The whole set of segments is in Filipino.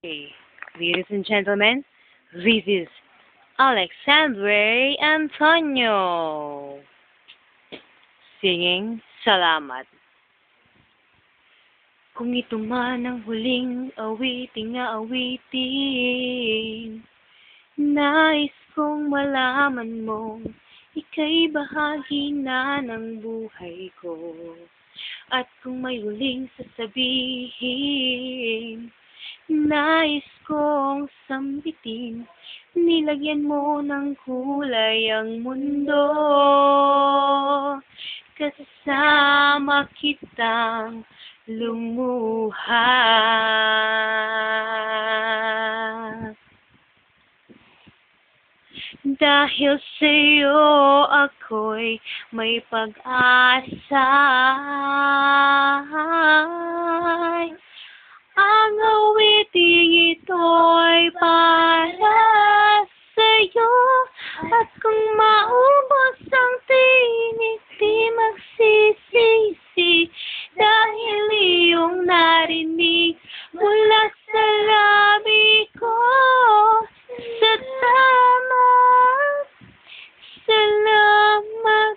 Hey, ladies and gentlemen, this is Alexandre Antonio singing Salamat. Kung ito man ang huling awiting aawitin, nais kong malaman mo, ika'y bahagi na ng buhay ko. At kung may huling sasabihin, nais kong sambitin, nilagyan mo ng kulay ang mundo. Kasama kitang lumuha. Dahil sa'yo ako'y may pag-asa. Ang awiting ito'y para sa'yo. At kung maubos ang tinig, di magsisisi. Dahil iyong narinig mula sa labi ko. Salamat, salamat,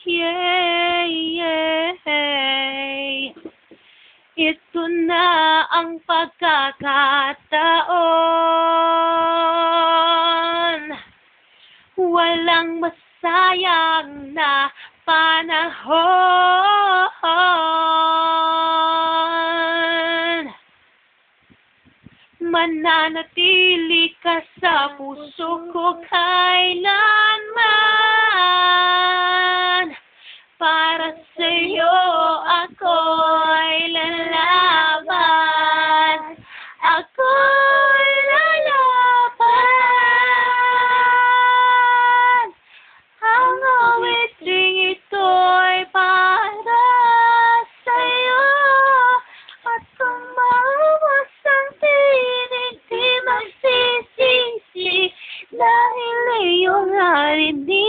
yeah, yeah. Ito na ang pagkakataon, walang masayang na panahon. Mananatili ka sa puso ko kailanman. Para sa'yo ako'y lalaban. Ako'y lalaban. Ang awiting ito'y para sa'yo. At kung maubos ang tinig, di magsisisi. Dahil iyong narinig